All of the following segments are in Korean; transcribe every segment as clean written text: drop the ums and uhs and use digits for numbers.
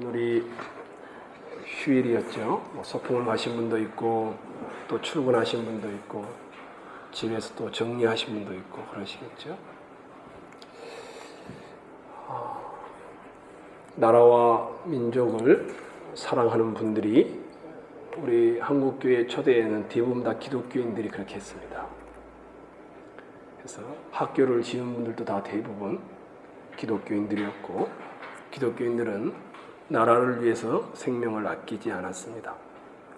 오늘이 휴일이었죠. 소풍을 가신 분도 있고 또 출근하신 분도 있고 집에서 또 정리하신 분도 있고 그러시겠죠. 나라와 민족을 사랑하는 분들이 우리 한국교회 초대에는 대부분 다 기독교인들이 그렇게 했습니다. 그래서 학교를 지은 분들도 다 대부분 기독교인들이었고, 기독교인들은 나라를 위해서 생명을 아끼지 않았습니다.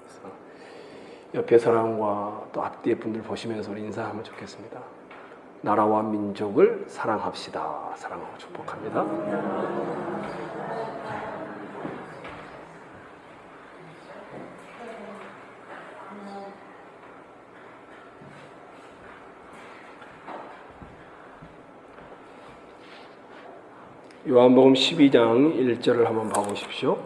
그래서 옆에 사람과 또 앞뒤에 분들 보시면서 우리 인사하면 좋겠습니다. 나라와 민족을 사랑합시다. 사랑하고 축복합니다. 요한복음 12장 1절을 한번 봐보십시오.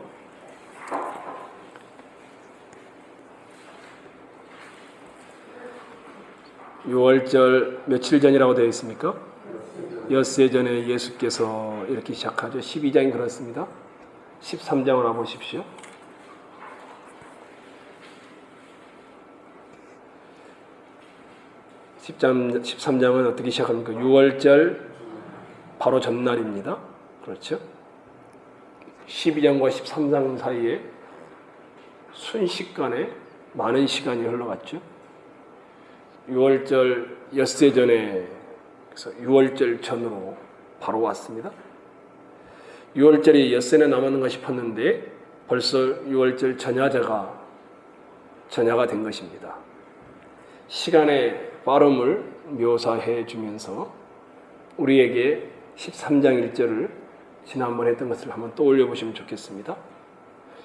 유월절 며칠 전이라고 되어 있습니까? 엿새 전에 예수께서 이렇게 시작하죠. 12장이 그렇습니다. 13장을 와보십시오. 13장은 어떻게 시작합니까? 유월절 바로 전날입니다. 그렇죠? 12장과 13장 사이에 순식간에 많은 시간이 흘러갔죠. 6월절 엿새 전에, 그래서 6월절 전으로 바로 왔습니다. 6월절이 엿새는 남았는가 싶었는데 벌써 6월절 전야가 된 것입니다. 시간의 빠름을 묘사해 주면서 우리에게 13장 1절을 지난번에 했던 것을 한번 떠올려 보시면 좋겠습니다.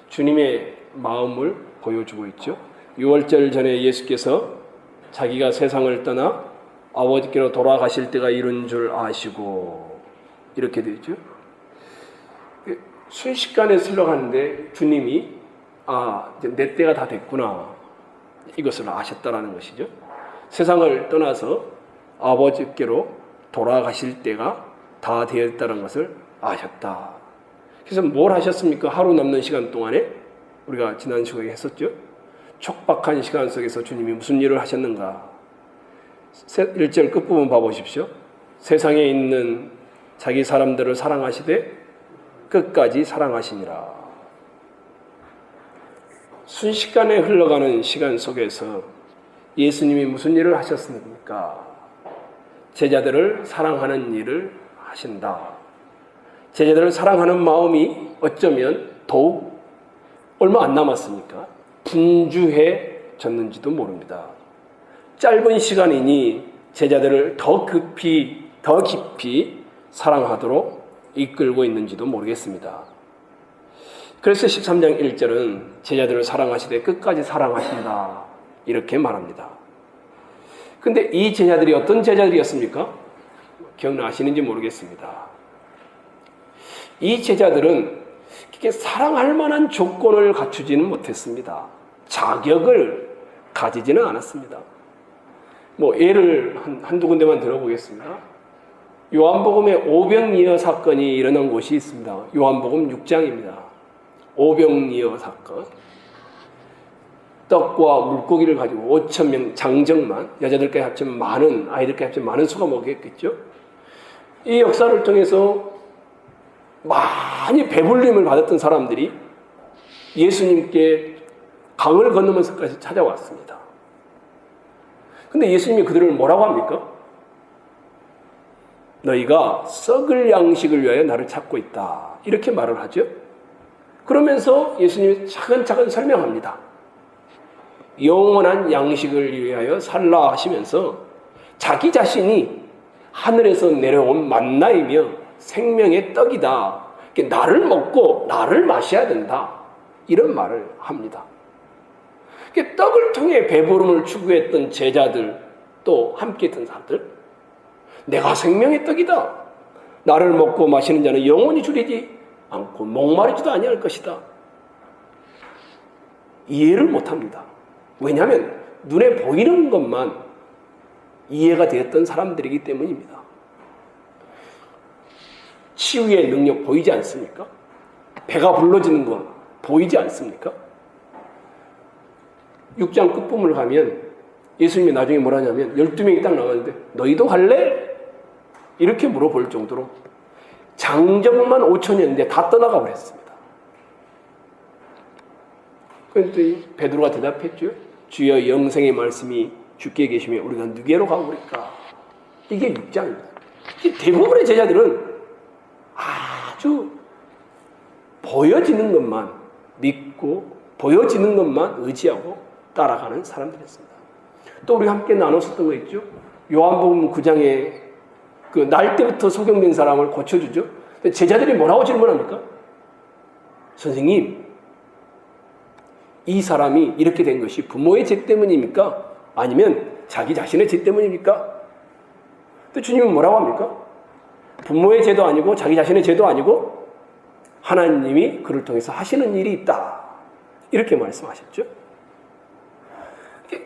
주님의 마음을 보여주고 있죠. 6월절 전에 예수께서 자기가 세상을 떠나 아버지께로 돌아가실 때가 이른 줄 아시고, 이렇게 되죠. 순식간에 흘러가는데 주님이 이제 내 때가 다 됐구나, 이것을 아셨다라는 것이죠. 세상을 떠나서 아버지께로 돌아가실 때가 다 되었다는 것을 아셨다. 그래서 뭘 하셨습니까? 하루 남는 시간 동안에 우리가 지난 시간에 했었죠. 촉박한 시간 속에서 주님이 무슨 일을 하셨는가? 1절 끝부분 봐보십시오. 세상에 있는 자기 사람들을 사랑하시되 끝까지 사랑하시니라. 순식간에 흘러가는 시간 속에서 예수님이 무슨 일을 하셨습니까? 제자들을 사랑하는 일을 하신다. 제자들을 사랑하는 마음이 어쩌면 더욱 얼마 안 남았으니까 분주해졌는지도 모릅니다. 짧은 시간이니 제자들을 더 깊이 사랑하도록 이끌고 있는지도 모르겠습니다. 그래서 13장 1절은 제자들을 사랑하시되 끝까지 사랑하신다, 이렇게 말합니다. 근데 이 제자들이 어떤 제자들이었습니까? 기억나시는지 모르겠습니다. 이 제자들은 이렇게 사랑할 만한 조건을 갖추지는 못했습니다. 자격을 가지지는 않았습니다. 예를 한두 군데만 들어보겠습니다. 요한복음에 오병이어 사건이 일어난 곳이 있습니다. 요한복음 6장입니다. 오병이어 사건. 떡과 물고기를 가지고 5,000명 장정만, 여자들까지 합치면 많은, 아이들까지 합치면 많은 수가 먹겠죠. 이 역사를 통해서 많이 배불림을 받았던 사람들이 예수님께 강을 건너면서까지 찾아왔습니다. 근데 예수님이 그들을 뭐라고 합니까? 너희가 썩을 양식을 위하여 나를 찾고 있다, 이렇게 말을 하죠. 그러면서 예수님이 차근차근 설명합니다. 영원한 양식을 위하여 살라 하시면서 자기 자신이 하늘에서 내려온 만나이며 생명의 떡이다, 나를 먹고 나를 마셔야 된다, 이런 말을 합니다. 떡을 통해 배부름을 추구했던 제자들, 또 함께 있던 사람들, 내가 생명의 떡이다, 나를 먹고 마시는 자는 영원히 주리지 않고 목마르지도 아니할 것이다, 이해를 못합니다. 왜냐하면 눈에 보이는 것만 이해가 되었던 사람들이기 때문입니다. 치유의 능력 보이지 않습니까? 배가 불러지는 거 보이지 않습니까? 6장 끝부분을 가면 예수님이 나중에 뭐라냐면 12명이 딱 나가는데 너희도 갈래? 이렇게 물어볼 정도로 장정만 5천이었는데 다 떠나가 버렸습니다. 그런데 베드로가 대답했죠. 주여 영생의 말씀이 주께 계시면 우리가 누구로 가버릴까? 이게 6장입니다. 대부분의 제자들은 아주 보여지는 것만 믿고 보여지는 것만 의지하고 따라가는 사람들이었습니다. 또 우리 함께 나눴었던 거 있죠. 요한복음 9장에 그 날 때부터 소경된 사람을 고쳐주죠. 제자들이 뭐라고 질문합니까? 선생님, 이 사람이 이렇게 된 것이 부모의 죄 때문입니까? 아니면 자기 자신의 죄 때문입니까? 또 주님은 뭐라고 합니까? 부모의 죄도 아니고 자기 자신의 죄도 아니고 하나님이 그를 통해서 하시는 일이 있다. 이렇게 말씀하셨죠.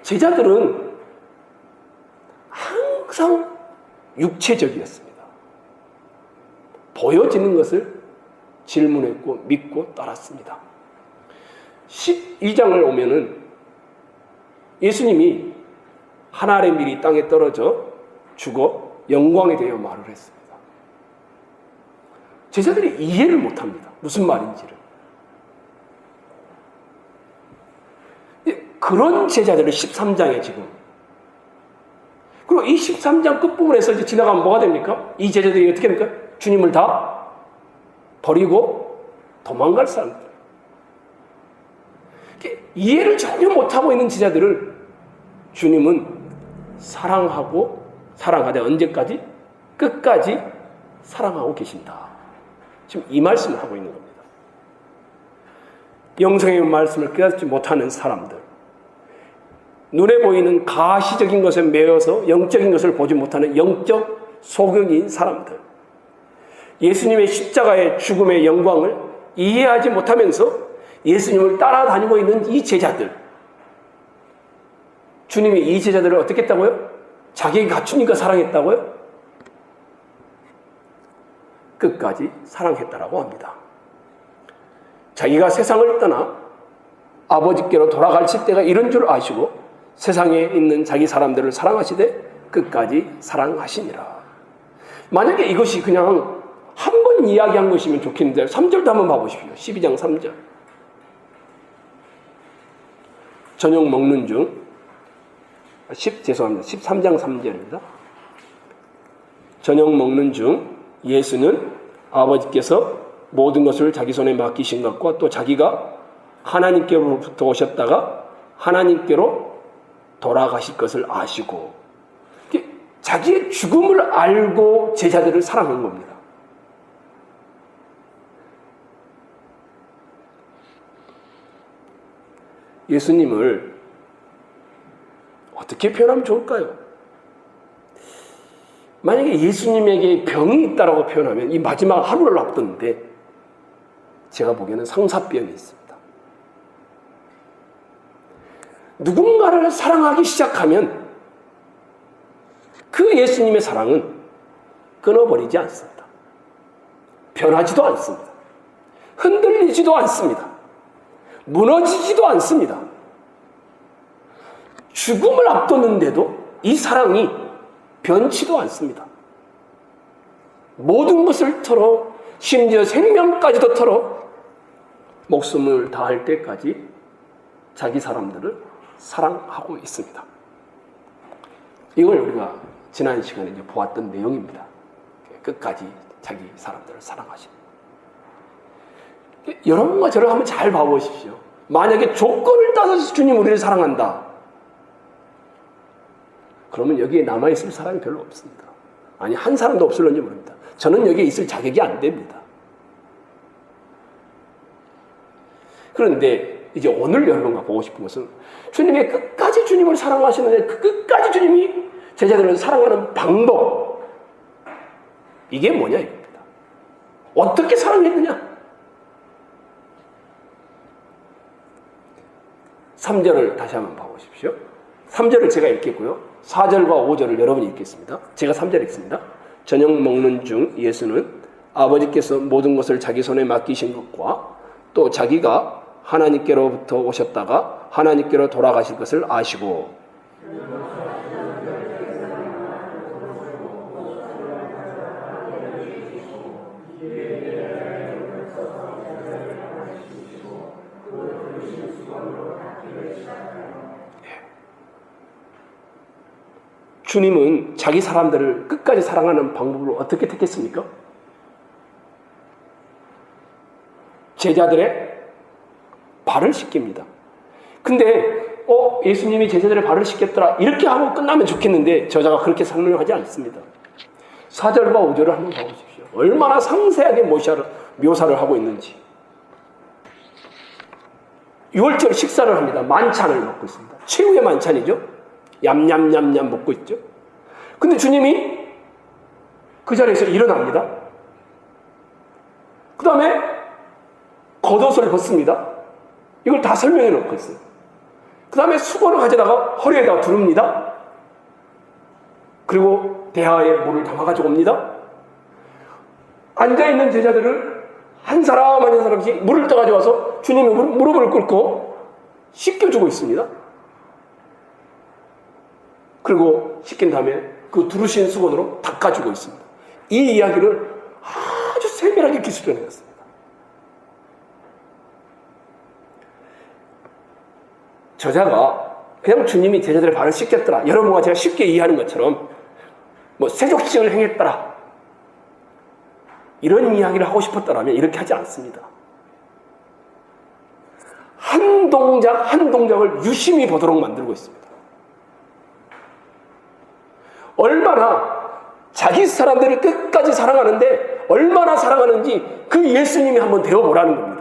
제자들은 항상 육체적이었습니다. 보여지는 것을 질문했고 믿고 따랐습니다. 12장을 오면은 예수님이 하늘의 밀이 땅에 떨어져 죽어 영광에 대해 말을 했습니다. 제자들이 이해를 못합니다. 무슨 말인지를. 그런 제자들을 13장에 지금, 그리고 이 13장 끝부분에서 이제 지나가면 뭐가 됩니까? 이 제자들이 어떻게 됩니까? 주님을 다 버리고 도망갈 사람들. 이해를 전혀 못하고 있는 제자들을 주님은 사랑하되 언제까지? 끝까지 사랑하고 계신다. 지금 이 말씀을 하고 있는 겁니다. 영성의 말씀을 깨닫지 못하는 사람들, 눈에 보이는 가시적인 것에 매여서 영적인 것을 보지 못하는 영적 소경인 사람들, 예수님의 십자가의 죽음의 영광을 이해하지 못하면서 예수님을 따라다니고 있는 이 제자들, 주님이 이 제자들을 어떻게 했다고요? 자기가 갖추니까 사랑했다고요? 끝까지 사랑했다라고 합니다. 자기가 세상을 떠나 아버지께로 돌아가실 때가 이런 줄 아시고 세상에 있는 자기 사람들을 사랑하시되 끝까지 사랑하시니라. 만약에 이것이 그냥 한 번 이야기한 것이면 좋겠는데 3절도 한번 봐보십시오. 12장 3절. 저녁 먹는 중 13장 3절입니다. 저녁 먹는 중 예수는 아버지께서 모든 것을 자기 손에 맡기신 것과 또 자기가 하나님께로부터 오셨다가 하나님께로 돌아가실 것을 아시고, 자기의 죽음을 알고 제자들을 사랑한 겁니다. 예수님을 어떻게 표현하면 좋을까요? 만약에 예수님에게 병이 있다라고 표현하면 이 마지막 하루를 앞뒀는데 제가 보기에는 상사병이 있습니다. 누군가를 사랑하기 시작하면 그 예수님의 사랑은 끊어버리지 않습니다. 변하지도 않습니다. 흔들리지도 않습니다. 무너지지도 않습니다. 죽음을 앞뒀는데도 이 사랑이 변치도 않습니다. 모든 것을 털어, 심지어 생명까지도 털어 목숨을 다할 때까지 자기 사람들을 사랑하고 있습니다. 이걸 우리가 지난 시간에 이제 보았던 내용입니다. 끝까지 자기 사람들을 사랑하시는. 여러분과 저를 한번 잘 봐보십시오. 만약에 조건을 따져서 주님 우리를 사랑한다. 그러면 여기에 남아있을 사람이 별로 없습니다. 아니, 한 사람도 없을런지 모릅니다. 저는 여기에 있을 자격이 안 됩니다. 그런데 이제 오늘 여러분과 보고 싶은 것은 주님의 끝까지 주님을 사랑하시는데 그 끝까지 주님이 제자들을 사랑하는 방법, 이게 뭐냐 이겁니다. 어떻게 사랑했느냐? 3절을 다시 한번 봐보십시오. 3절을 제가 읽겠고요. 4절과 5절을 여러분이 읽겠습니다. 제가 3절 읽습니다. 저녁 먹는 중 예수는 아버지께서 모든 것을 자기 손에 맡기신 것과 또 자기가 하나님께로부터 오셨다가 하나님께로 돌아가실 것을 아시고 주님은 자기 사람들을 끝까지 사랑하는 방법을 어떻게 택했습니까? 제자들의 발을 씻깁니다. 근데 예수님이 제자들의 발을 씻겼더라 이렇게 하고 끝나면 좋겠는데 저자가 그렇게 설명하지 않습니다. 4절과 5절을 한번 봐보십시오. 얼마나 상세하게 묘사를 하고 있는지. 6월절 식사를 합니다. 만찬을 먹고 있습니다. 최후의 만찬이죠. 얌얌얌얌 먹고 있죠. 근데 주님이 그 자리에서 일어납니다. 그 다음에 겉옷을 벗습니다. 이걸 다 설명해 놓고 있어요. 그 다음에 수건을 가져다가 허리에다 두릅니다. 그리고 대하에 물을 담아가지고 옵니다. 앉아있는 제자들을 한 사람 한 사람씩 물을 떠가지고 와서 주님이 무릎을 꿇고 씻겨주고 있습니다. 그리고 씻긴 다음에 그 두르신 수건으로 닦아주고 있습니다. 이 이야기를 아주 세밀하게 기술해냈습니다. 저자가 그냥 주님이 제자들의 발을 씻겼더라, 여러분과 제가 쉽게 이해하는 것처럼 세족식을 행했더라 이런 이야기를 하고 싶었더라면 이렇게 하지 않습니다. 한 동작 한 동작을 유심히 보도록 만들고 있습니다. 얼마나 자기 사람들을 끝까지 사랑하는데 얼마나 사랑하는지 그 예수님이 한번 되어보라는 겁니다.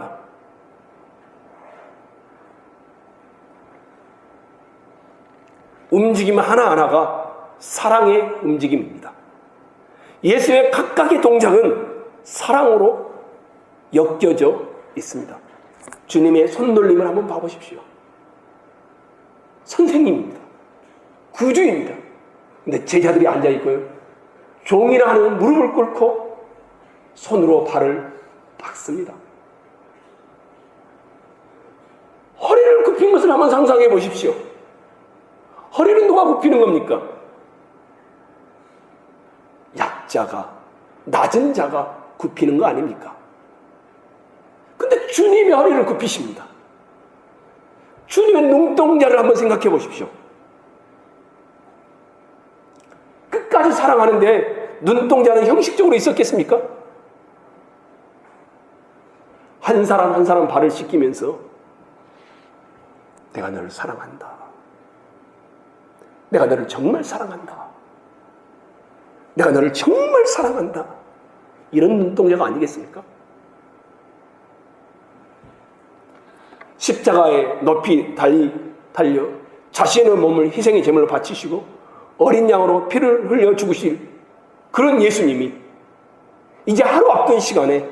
움직임 하나하나가 사랑의 움직임입니다. 예수의 각각의 동작은 사랑으로 엮여져 있습니다. 주님의 손놀림을 한번 봐보십시오. 선생님입니다. 구주입니다. 근데 제자들이 앉아있고요. 종이라 하는 무릎을 꿇고 손으로 발을 닦습니다. 허리를 굽힌 것을 한번 상상해 보십시오. 허리는 누가 굽히는 겁니까? 약자가, 낮은 자가 굽히는 거 아닙니까? 근데 주님이 허리를 굽히십니다. 주님의 눈동자를 한번 생각해 보십시오. 끝까지 사랑하는데 눈동자는 형식적으로 있었겠습니까? 한 사람 한 사람 발을 씻기면서 내가 너를 사랑한다. 내가 너를 정말 사랑한다. 내가 너를 정말 사랑한다. 이런 눈동자가 아니겠습니까? 십자가에 높이 달려 자신의 몸을 희생의 제물로 바치시고 어린 양으로 피를 흘려 죽으실 그런 예수님이 이제 하루 앞둔 시간에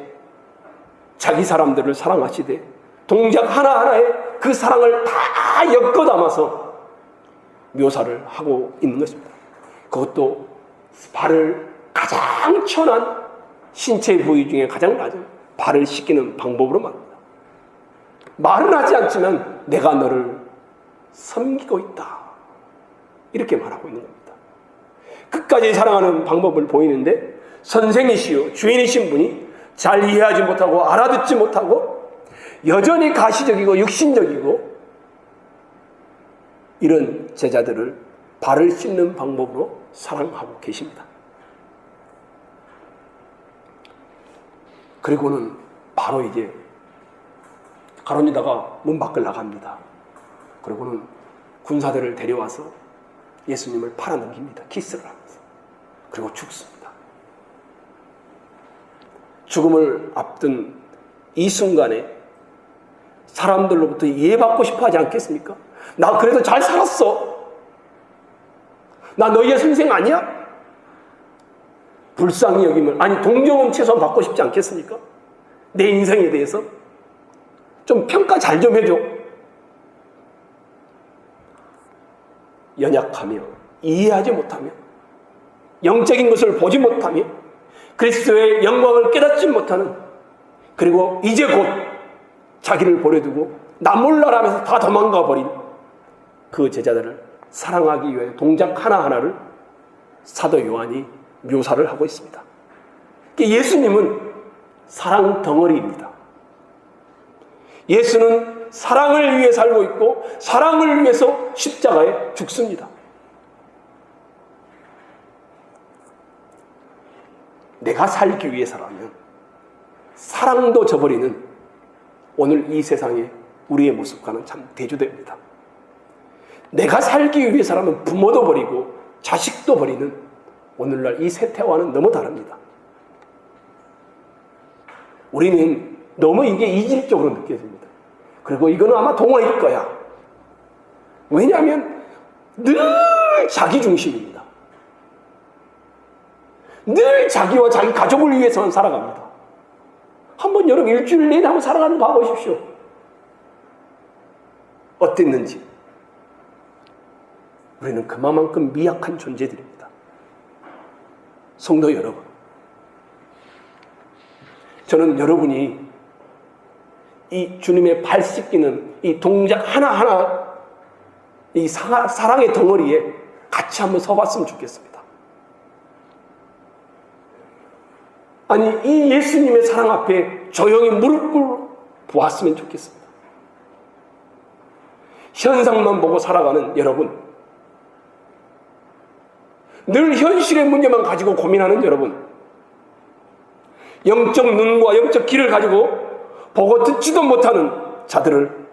자기 사람들을 사랑하시되 동작 하나하나에 그 사랑을 다 엮어 담아서 묘사를 하고 있는 것입니다. 그것도 발을 가장 천한 신체 부위 중에 가장 낮은 발을 씻기는 방법으로 말합니다. 말은 하지 않지만 내가 너를 섬기고 있다. 이렇게 말하고 있는 겁니다. 끝까지 사랑하는 방법을 보이는데 선생이시요 주인이신 분이 잘 이해하지 못하고 알아듣지 못하고 여전히 가시적이고 육신적이고 이런 제자들을 발을 씻는 방법으로 사랑하고 계십니다. 그리고는 바로 이제 가론유다가 문 밖을 나갑니다. 그리고는 군사들을 데려와서 예수님을 팔아넘깁니다. 키스를 하면서. 그리고 죽습니다. 죽음을 앞둔 이 순간에 사람들로부터 이해받고 싶어 하지 않겠습니까? 나 그래도 잘 살았어. 나 너희의 선생 아니야? 불쌍히 여김을, 아니 동정은 최소한 받고 싶지 않겠습니까? 내 인생에 대해서 좀 평가 잘 좀 해줘. 연약하며 이해하지 못하며 영적인 것을 보지 못하며 그리스도의 영광을 깨닫지 못하는, 그리고 이제 곧 자기를 버려두고 나 몰라라면서 다 도망가 버린 그 제자들을 사랑하기 위해 동작 하나하나를 사도 요한이 묘사를 하고 있습니다. 예수님은 사랑 덩어리입니다. 예수는 사랑을 위해 살고 있고 사랑을 위해서 십자가에 죽습니다. 내가 살기 위해서라면 사랑도 저버리는 오늘 이 세상의 우리의 모습과는 참 대조됩니다. 내가 살기 위해서라면 부모도 버리고 자식도 버리는 오늘날 이 세태와는 너무 다릅니다. 우리는 너무 이게 이질적으로 느껴집니다. 그리고 이거는 아마 동화일 거야. 왜냐하면 늘 자기 중심입니다. 늘 자기와 자기 가족을 위해서만 살아갑니다. 한번 여러분 일주일 내내 한번 살아가는 거 봐보십시오. 어땠는지. 우리는 그만큼 미약한 존재들입니다. 성도 여러분, 저는 여러분이 이 주님의 발 씻기는 이 동작 하나하나, 이 사랑의 덩어리에 같이 한번 서봤으면 좋겠습니다. 아니, 이 예수님의 사랑 앞에 조용히 무릎 보았으면 좋겠습니다. 현상만 보고 살아가는 여러분, 늘 현실의 문제만 가지고 고민하는 여러분, 영적 눈과 영적 귀를 가지고 보고 듣지도 못하는 자들을,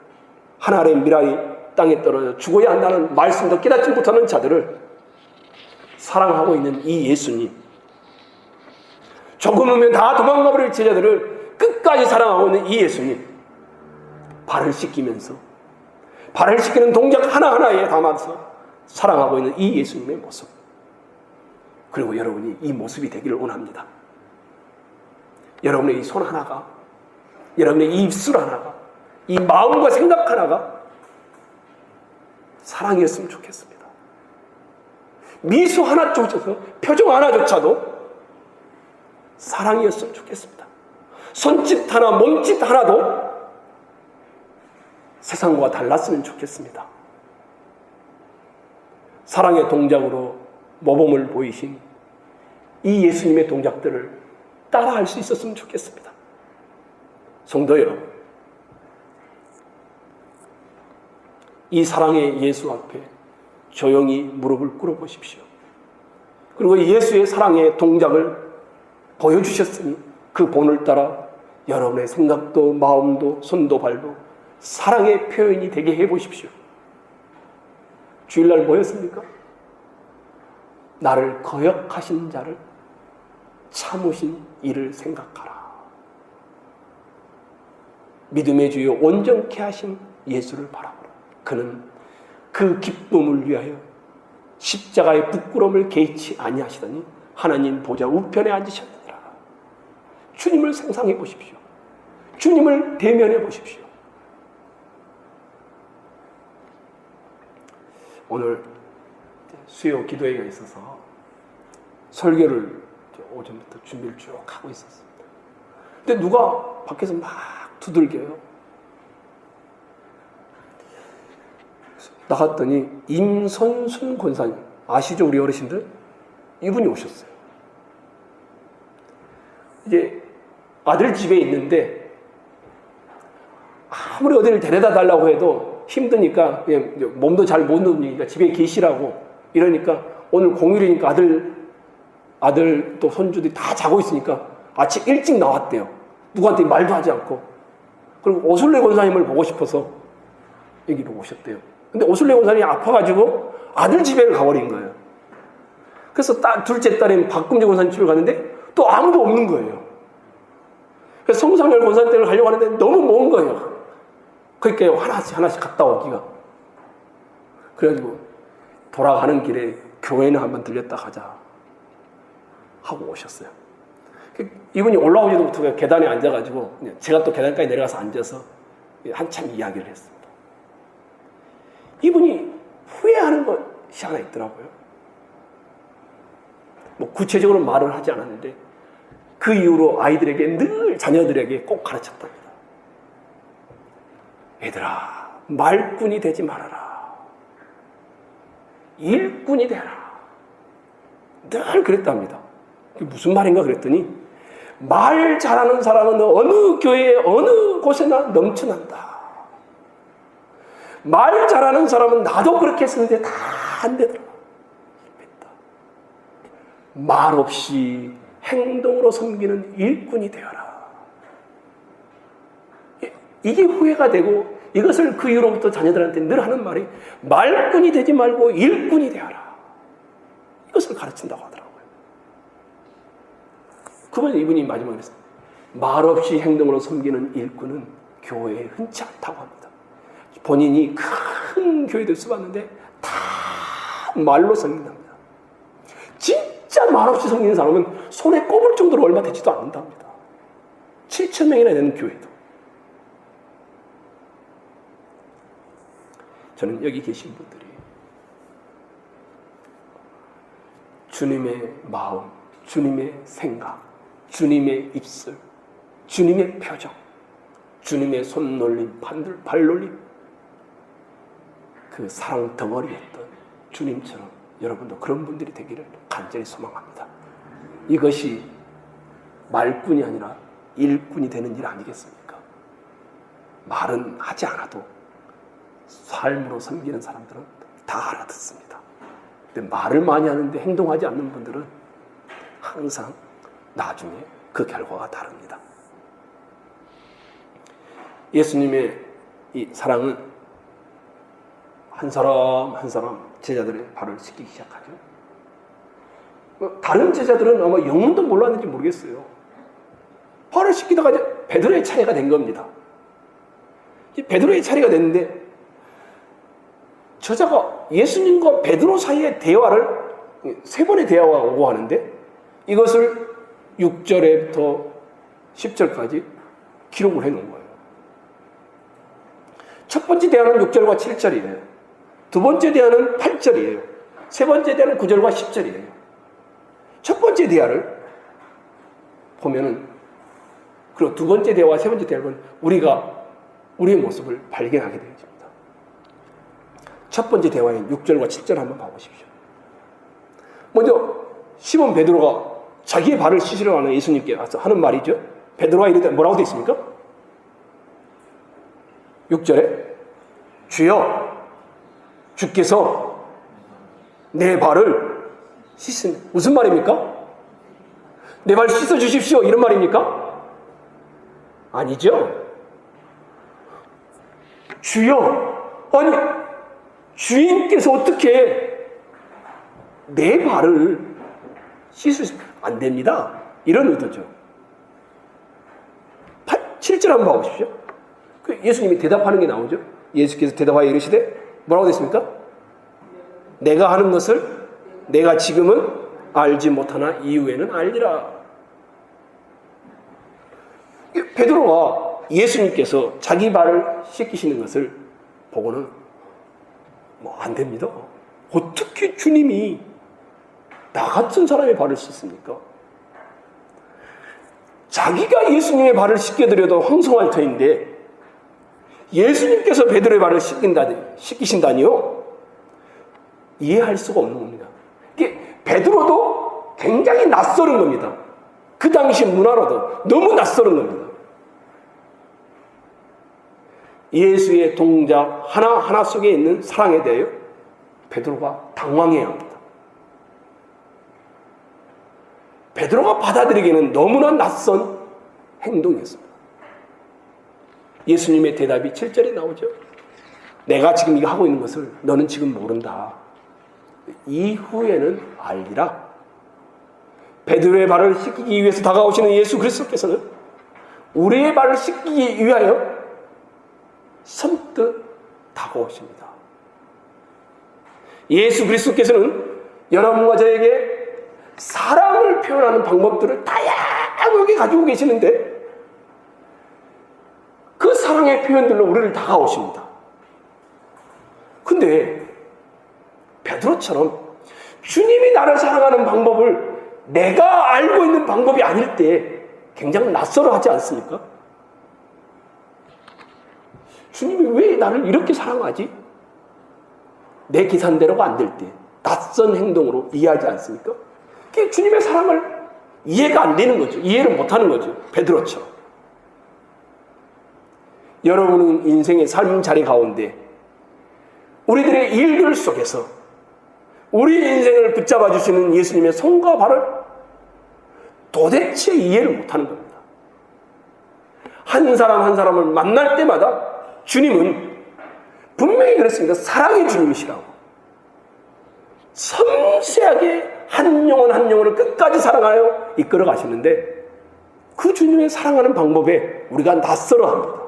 하나님의 미랄이 땅에 떨어져 죽어야 한다는 말씀도 깨닫지 못하는 자들을 사랑하고 있는 이 예수님, 조금이면 다 도망가버릴 제자들을 끝까지 사랑하고 있는 이 예수님, 발을 씻기면서 발을 씻기는 동작 하나하나에 담아서 사랑하고 있는 이 예수님의 모습, 그리고 여러분이 이 모습이 되기를 원합니다. 여러분의 이 손 하나가, 여러분의 이 입술 하나가, 이 마음과 생각 하나가 사랑이었으면 좋겠습니다. 미소 하나조차도, 표정 하나조차도 사랑이었으면 좋겠습니다. 손짓 하나, 몸짓 하나도 세상과 달랐으면 좋겠습니다. 사랑의 동작으로 모범을 보이신 이 예수님의 동작들을 따라할 수 있었으면 좋겠습니다. 성도 여러분, 이 사랑의 예수 앞에 조용히 무릎을 꿇어보십시오. 그리고 예수의 사랑의 동작을 보여주셨으니 그 본을 따라 여러분의 생각도 마음도 손도 발도 사랑의 표현이 되게 해보십시오. 주일날 뭐였습니까? 나를 거역하신 자를 참으신 이를 생각하라. 믿음의 주요 온전케 하신 예수를 바라보라. 그는 그 기쁨을 위하여 십자가의 부끄러움을 개의치 아니하시더니 하나님 보좌 우편에 앉으셨느니라. 주님을 상상해 보십시오. 주님을 대면해 보십시오. 오늘 수요 기도회가 있어서 설교를 오전부터 준비를 쭉 하고 있었습니다. 근데 누가 밖에서 막 두들겨요. 나갔더니 임선순 권사님, 아시죠? 우리 어르신들? 이분이 오셨어요. 이제 아들 집에 있는데 아무리 어디를 데려다 달라고 해도 힘드니까 그냥 몸도 잘 못 누우니까 집에 계시라고 이러니까 오늘 공휴일이니까 아들 또 손주들이 다 자고 있으니까 아침 일찍 나왔대요. 누구한테 말도 하지 않고. 그리고 오순례 권사님을 보고 싶어서 여기로 오셨대요. 근데 오순례 권사님이 아파가지고 아들 집에를 가버린 거예요. 그래서 둘째 딸인 박금재 권사님 집을 갔는데 또 아무도 없는 거예요. 그래서 성상열 권사님 댁을 가려고 하는데 너무 먼 거예요. 그러니까 하나씩 갔다 오기가. 그래가지고 돌아가는 길에 교회는 한번 들렸다 가자 하고 오셨어요. 이분이 올라오지도 못하고 계단에 앉아가지고 제가 또 계단까지 내려가서 앉아서 한참 이야기를 했습니다. 이분이 후회하는 것이 하나 있더라고요. 뭐 구체적으로 말을 하지 않았는데 그 이후로 아이들에게 늘 자녀들에게 꼭 가르쳤답니다. 얘들아, 말꾼이 되지 말아라. 일꾼이 되라. 늘 그랬답니다. 그게 무슨 말인가 그랬더니 말 잘하는 사람은 어느 교회에 어느 곳에나 넘쳐난다. 말 잘하는 사람은 나도 그렇게 했었는데 다 안 되더라. 말 없이 행동으로 섬기는 일꾼이 되어라. 이게 후회가 되고 이것을 그 이후로부터 자녀들한테 늘 하는 말이 말꾼이 되지 말고 일꾼이 되어라. 이것을 가르친다고 하더라고요. 그러면 이분이 마지막에 그랬어요. 말 없이 행동으로 섬기는 일꾼은 교회에 흔치 않다고 합니다. 본인이 큰 교회들 써봤는데 다 말로 섬긴답니다. 진짜 말없이 섬기는 사람은 손에 꼽을 정도로 얼마 되지도 않는답니다. 7,000명이나 되는 교회도. 저는 여기 계신 분들이 주님의 마음, 주님의 생각, 주님의 입술, 주님의 표정, 주님의 손놀림, 발놀림, 그 사랑 덩어리였던 주님처럼 여러분도 그런 분들이 되기를 간절히 소망합니다. 이것이 말꾼이 아니라 일꾼이 되는 일 아니겠습니까? 말은 하지 않아도 삶으로 섬기는 사람들은 다 알아듣습니다. 근데 말을 많이 하는데 행동하지 않는 분들은 항상 나중에 그 결과가 다릅니다. 예수님의 이 사랑은 한 사람 한 사람 제자들의 발을 씻기기 시작하죠. 다른 제자들은 아마 영문도 몰랐는지 모르겠어요. 발을 씻기다가 이제 베드로의 차례가 된 겁니다. 베드로의 차례가 됐는데 저자가 예수님과 베드로 사이의 대화를 세 번의 대화가 오고 하는데 이것을 6절에부터 10절까지 기록을 해놓은 거예요. 첫 번째 대화는 6절과 7절이에요. 두 번째 대화는 8절이에요. 세 번째 대화는 9절과 10절이에요. 첫 번째 대화를 보면은, 그리고 두 번째 대화와 세 번째 대화를 보면 우리가 우리의 모습을 발견하게 되어집니다. 첫 번째 대화인 6절과 7절 한번 봐보십시오. 먼저 시몬 베드로가 자기의 발을 씻으려 하는 예수님께 와서 하는 말이죠. 베드로가 이럴 때 뭐라고 되어 있습니까? 6절에 주여, 주께서 내 발을 씻은, 무슨 말입니까? 내 발 씻어 주십시오, 이런 말입니까? 아니죠. 주여, 아니 주인께서 어떻게 내 발을 씻으시면 안 됩니다, 이런 의도죠. 7절 한번 봐보십시오. 예수님이 대답하는 게 나오죠. 예수께서 대답하여 이르시되 뭐라고 됐습니까? 내가 하는 것을 내가 지금은 알지 못하나 이후에는 알리라. 베드로가 예수님께서 자기 발을 씻기시는 것을 보고는 안 됩니다. 어떻게 주님이 나 같은 사람의 발을 씻습니까? 자기가 예수님의 발을 씻겨드려도 황송할 터인데 예수님께서 베드로의 발을 씻기신다니요? 이해할 수가 없는 겁니다. 이게 베드로도 굉장히 낯설은 겁니다. 그 당시 문화로도 너무 낯설은 겁니다. 예수의 동작 하나하나 속에 있는 사랑에 대하여 베드로가 당황해야 합니다. 베드로가 받아들이기에는 너무나 낯선 행동이었습니다. 예수님의 대답이 7절에 나오죠. 내가 지금 이거 하고 있는 것을 너는 지금 모른다. 이후에는 알리라. 베드로의 발을 씻기기 위해서 다가오시는 예수 그리스도께서는 우리의 발을 씻기기 위하여 선뜻 다가오십니다. 예수 그리스도께서는 여러분과 저에게 사랑을 표현하는 방법들을 다양하게 가지고 계시는데 그 사랑의 표현들로 우리를 다가오십니다. 근데 베드로처럼 주님이 나를 사랑하는 방법을 내가 알고 있는 방법이 아닐 때 굉장히 낯설어 하지 않습니까? 주님이 왜 나를 이렇게 사랑하지? 내 계산대로가 안 될 때 낯선 행동으로 이해하지 않습니까? 그게 주님의 사랑을 이해가 안 되는 거죠. 이해를 못하는 거죠. 베드로처럼. 여러분은 인생의 삶 자리 가운데 우리들의 일들 속에서 우리 인생을 붙잡아 주시는 예수님의 손과 발을 도대체 이해를 못하는 겁니다. 한 사람 한 사람을 만날 때마다 주님은 분명히 그랬습니다. 사랑의 주님이시라고. 섬세하게 한 영혼 한 영혼을 끝까지 사랑하여 이끌어 가시는데 그 주님의 사랑하는 방법에 우리가 낯설어합니다.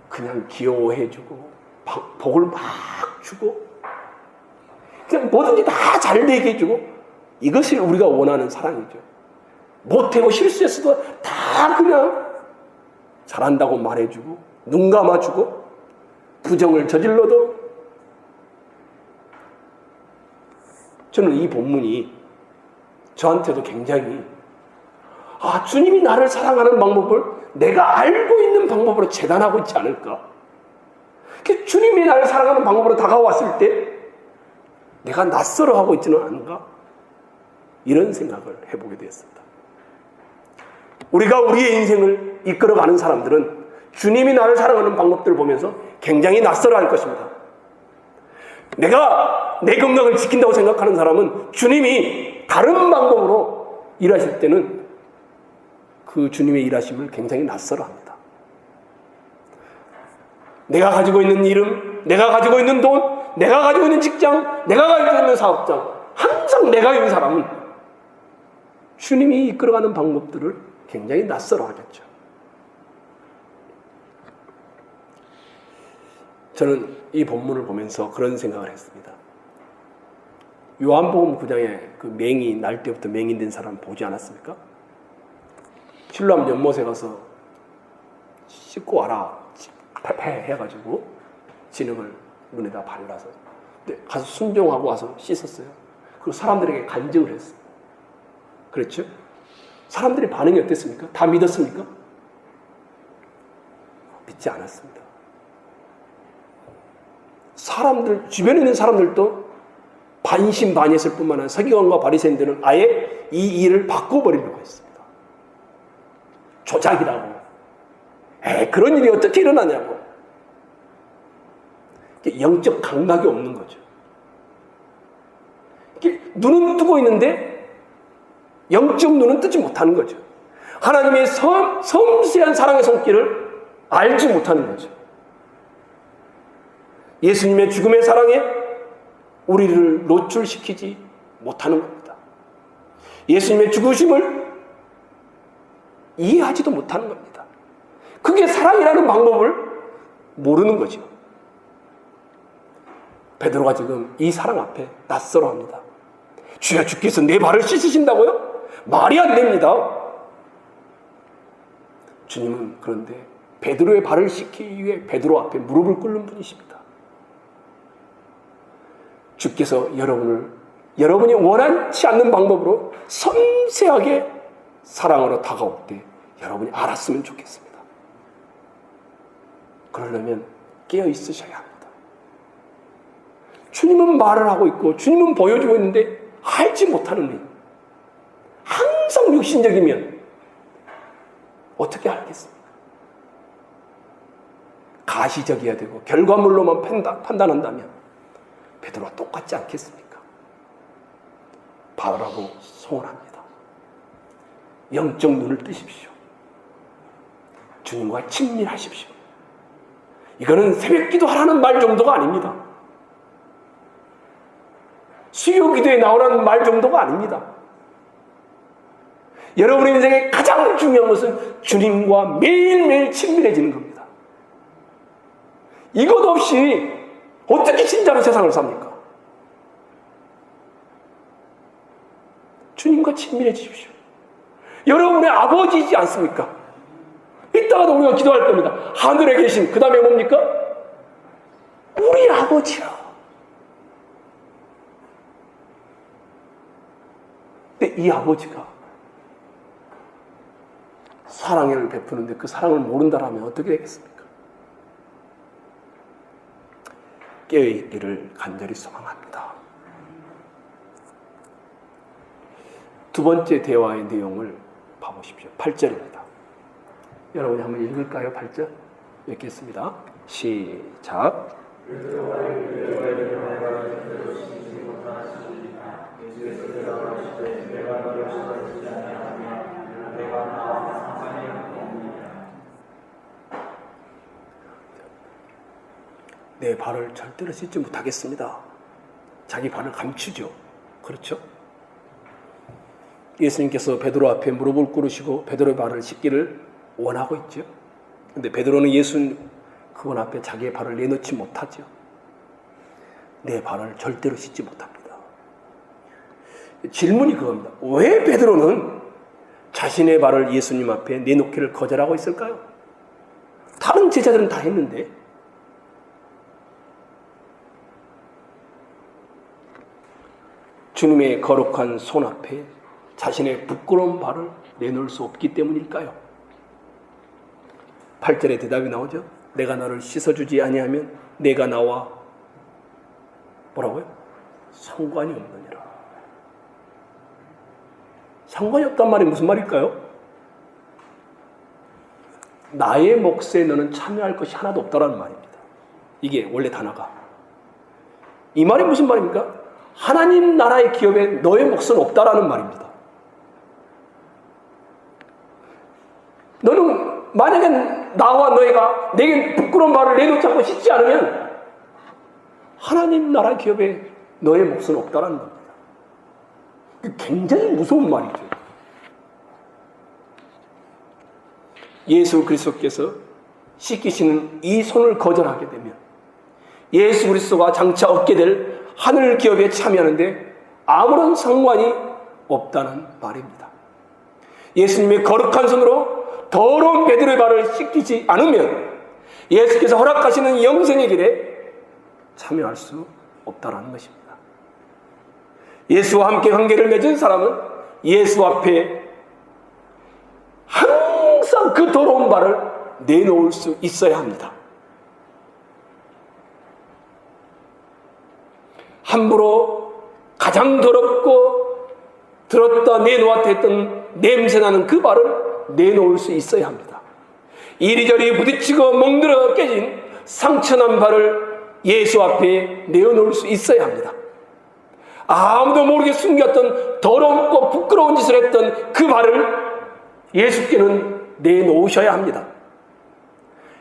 그냥 귀여워해주고 복을 막 주고 그냥 뭐든지 다 잘 되게 해주고 이것이 우리가 원하는 사랑이죠. 못하고 실수했어도 다 그냥 잘한다고 말해주고 눈 감아주고 부정을 저질러도 저는 이 본문이 저한테도 굉장히 주님이 나를 사랑하는 방법을 내가 알고 있는 방법으로 재단하고 있지 않을까? 주님이 나를 사랑하는 방법으로 다가왔을 때 내가 낯설어하고 있지는 않은가? 이런 생각을 해보게 되었습니다. 우리가 우리의 인생을 이끌어가는 사람들은 주님이 나를 사랑하는 방법들을 보면서 굉장히 낯설어할 것입니다. 내가 내 건강을 지킨다고 생각하는 사람은 주님이 다른 방법으로 일하실 때는 그 주님의 일하심을 굉장히 낯설어합니다. 내가 가지고 있는 이름, 내가 가지고 있는 돈, 내가 가지고 있는 직장, 내가 가지고 있는 사업장, 항상 내가 있는 사람은 주님이 이끌어가는 방법들을 굉장히 낯설어하겠죠. 저는 이 본문을 보면서 그런 생각을 했습니다. 요한복음 9장에 그 맹이 날 때부터 맹인된 사람 보지 않았습니까? 실로암 연못에 가서 씻고 와라 해가지고 진흙을 눈에다 발라서 가서 순종하고 와서 씻었어요. 그리고 사람들에게 간증을 했어요. 그렇죠? 사람들의 반응이 어땠습니까? 다 믿었습니까? 믿지 않았습니다. 주변에 있는 사람들도 반신반의했을 뿐만 아니라 서기관과 바리새인들은 아예 이 일을 바꿔버리려고 했습니다. 조작이라고. 그런 일이 어떻게 일어나냐고. 영적 감각이 없는 거죠. 눈은 뜨고 있는데 영적 눈은 뜨지 못하는 거죠. 하나님의 섬세한 사랑의 손길을 알지 못하는 거죠. 예수님의 죽음의 사랑에 우리를 노출시키지 못하는 겁니다. 예수님의 죽으심을 이해하지도 못하는 겁니다. 그게 사랑이라는 방법을 모르는 거죠. 베드로가 지금 이 사랑 앞에 낯설어합니다. 주여, 주께서 내 발을 씻으신다고요? 말이 안 됩니다. 주님은 그런데 베드로의 발을 씻기 위해 베드로 앞에 무릎을 꿇는 분이십니다. 주께서 여러분이 원하지 않는 방법으로 섬세하게 사랑으로 다가올 때 여러분이 알았으면 좋겠습니다. 그러려면 깨어 있으셔야 합니다. 주님은 말을 하고 있고 주님은 보여주고 있는데 알지 못하는 일. 항상 육신적이면 어떻게 알겠습니까? 가시적이어야 되고 결과물로만 판단한다면 베드로와 똑같지 않겠습니까? 바라고 소원합니다. 영적 눈을 뜨십시오. 주님과 친밀하십시오. 이거는 새벽기도 하라는 말 정도가 아닙니다. 수요기도에 나오라는 말 정도가 아닙니다. 여러분의 인생의 가장 중요한 것은 주님과 매일매일 친밀해지는 겁니다. 이것 없이 어떻게 진짜로 세상을 삽니까? 주님과 친밀해지십시오. 여러분의 아버지이지 않습니까? 이따가도 우리가 기도할 겁니다. 하늘에 계신, 그 다음에 뭡니까? 우리 아버지요. 이 아버지가 사랑을 베푸는데 그 사랑을 모른다라면 어떻게 되겠습니까? 깨어있기를 간절히 소망합니다. 두 번째 대화의 내용을 봐보십시오. 8절입니다. 여러분이 한번 읽을까요? 8절? 읽겠습니다. 시작. 내 발을 절대로 씻지 못하겠습니다. 자기 발을 감추죠. 그렇죠? 예수님께서 베드로 앞에 무릎을 꿇으시고 베드로의 발을 씻기를 원하고 있죠. 근데 베드로는 예수 그분 앞에 자기의 발을 내놓지 못하죠. 내 발을 절대로 씻지 못합니다. 질문이 그겁니다. 왜 베드로는 자신의 발을 예수님 앞에 내놓기를 거절하고 있을까요? 다른 제자들은 다 했는데 주님의 거룩한 손 앞에 자신의 부끄러운 발을 내놓을 수 없기 때문일까요? 8절에 대답이 나오죠. 내가 너를 씻어주지 아니하면 내가 나와 뭐라고요? 상관이 없느니라. 상관이 없단 말이 무슨 말일까요? 나의 몫에 너는 참여할 것이 하나도 없다라는 말입니다. 이게 원래 단어가. 이 말이 무슨 말입니까? 하나님 나라의 기업에 너의 몫은 없다라는 말입니다. 너는 만약에 나와 너희가 내게 부끄러운 말을 내놓지 않고 씻지 않으면 하나님 나라의 기업에 너의 몫은 없다라는 겁니다. 굉장히 무서운 말이죠. 예수 그리스도께서 씻기시는 이 손을 거절하게 되면 예수 그리스도가 장차 얻게 될 하늘 기업에 참여하는데 아무런 상관이 없다는 말입니다. 예수님의 거룩한 손으로 더러운 베드로의 발을 씻기지 않으면 예수께서 허락하시는 영생의 길에 참여할 수 없다는 것입니다. 예수와 함께 관계를 맺은 사람은 예수 앞에 항상 그 더러운 발을 내놓을 수 있어야 합니다. 함부로 가장 더럽고 들었다 내놓았다 했던 냄새나는 그 발을 내놓을 수 있어야 합니다. 이리저리 부딪히고 멍들어 깨진 상처난 발을 예수 앞에 내어놓을 수 있어야 합니다. 아무도 모르게 숨겼던 더럽고 부끄러운 짓을 했던 그 발을 예수께는 내놓으셔야 합니다.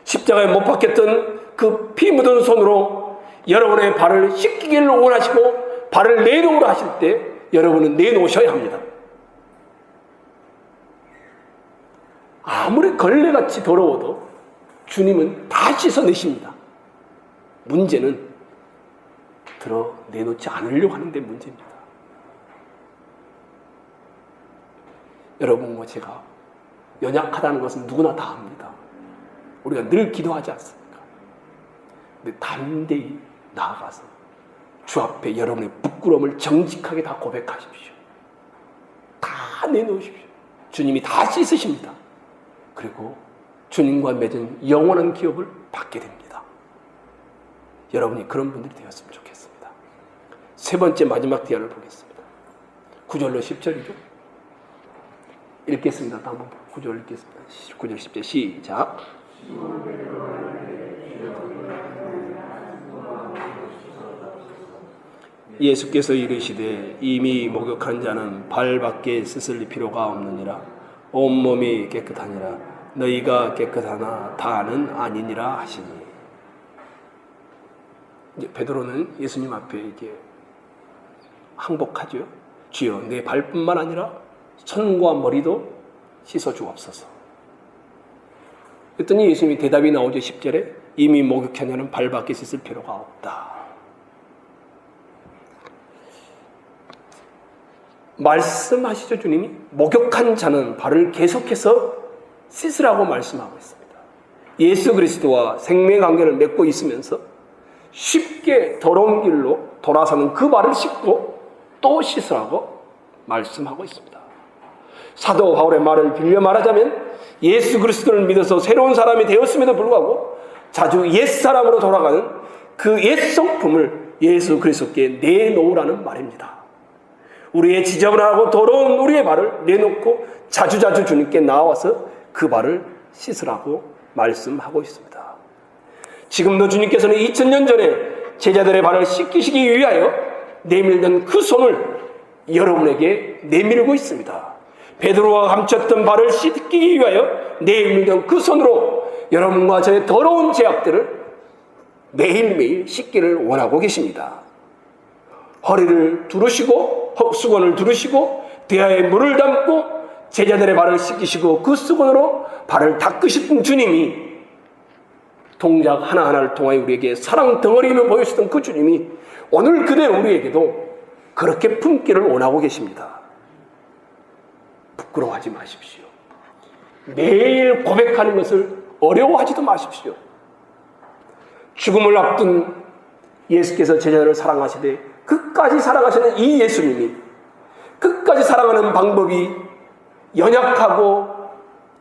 십자가에 못 박혔던 그 피 묻은 손으로 여러분의 발을 씻기기를 원하시고 발을 내놓으라 하실 때 여러분은 내놓으셔야 합니다. 아무리 걸레같이 더러워도 주님은 다 씻어내십니다. 문제는 내놓지 않으려고 하는 데 문제입니다. 여러분과 제가 연약하다는 것은 누구나 다 압니다. 우리가 늘 기도하지 않습니까? 근데 담대히 나아가서 주 앞에 여러분의 부끄러움을 정직하게 다 고백하십시오. 다 내놓으십시오. 주님이 다 씻으십니다. 그리고 주님과 맺은 영원한 기업을 받게 됩니다. 여러분이 그런 분들이 되었으면 좋겠습니다. 세 번째 마지막 대화를 보겠습니다. 9절로 10절이죠. 읽겠습니다. 한번 9절 읽겠습니다. 9절 10절 시작. 예수께서 이르시되 이미 목욕한 자는 발밖에 씻을 필요가 없느니라. 온몸이 깨끗하니라. 너희가 깨끗하나 다는 아니니라 하시니. 이제 베드로는 예수님 앞에 이제 항복하죠. 주여 내 발뿐만 아니라 손과 머리도 씻어 주옵소서. 그랬더니 예수님이 대답이 나오죠. 10절에 이미 목욕한 자는 발밖에 씻을 필요가 없다. 말씀하시죠. 주님이 목욕한 자는 발을 계속해서 씻으라고 말씀하고 있습니다. 예수 그리스도와 생명관계를 맺고 있으면서 쉽게 더러운 길로 돌아서는 그 발을 씻고 또 씻으라고 말씀하고 있습니다. 사도 바울의 말을 빌려 말하자면 예수 그리스도를 믿어서 새로운 사람이 되었음에도 불구하고 자주 옛사람으로 돌아가는 그 옛성품을 예수 그리스도께 내놓으라는 말입니다. 우리의 지저분하고 더러운 우리의 발을 내놓고 자주자주 주님께 나와서 그 발을 씻으라고 말씀하고 있습니다. 지금도 주님께서는 2000년 전에 제자들의 발을 씻기시기 위하여 내밀던 그 손을 여러분에게 내밀고 있습니다. 베드로가 감췄던 발을 씻기 위하여 내밀던 그 손으로 여러분과 저의 더러운 죄악들을 매일매일 씻기를 원하고 계십니다. 허리를 두르시고 수건을 두르시고 대야에 물을 담고 제자들의 발을 씻기시고 그 수건으로 발을 닦으셨던 주님이, 동작 하나하나를 통하여 우리에게 사랑 덩어리를 보여주셨던 그 주님이 오늘 그대로 우리에게도 그렇게 품기를 원하고 계십니다. 부끄러워하지 마십시오. 매일 고백하는 것을 어려워하지도 마십시오. 죽음을 앞둔 예수께서 제자들을 사랑하시되 끝까지 사랑하시는 이 예수님이 끝까지 사랑하는 방법이 연약하고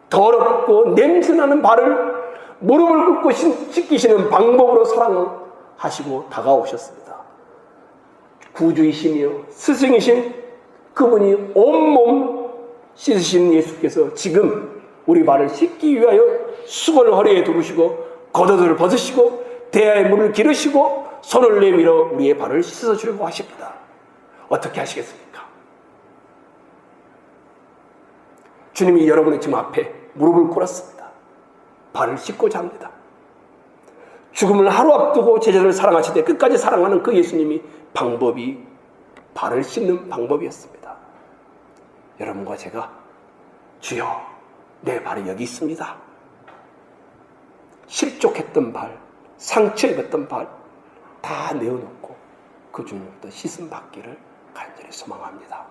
더럽고 냄새나는 발을 무릎을 꿇고 씻기시는 방법으로 사랑하시고 다가오셨습니다. 구주이시며 스승이신 그분이 온몸 씻으신 예수께서 지금 우리 발을 씻기 위하여 수건을 허리에 두르시고 겉옷을 벗으시고 대야에 물을 기르시고 손을 내밀어 우리의 발을 씻어주려고 하십니다. 어떻게 하시겠습니까? 주님이 여러분의 지금 앞에 무릎을 꿇었습니다. 발을 씻고자 합니다. 죽음을 하루 앞두고 제자들을 사랑하시되 끝까지 사랑하는 그 예수님이 방법이 발을 씻는 방법이었습니다. 여러분과 제가 주여 내 발이 여기 있습니다. 실족했던 발, 상처 입었던 발 다 내어놓고 그 주님부터 씻음 받기를 간절히 소망합니다.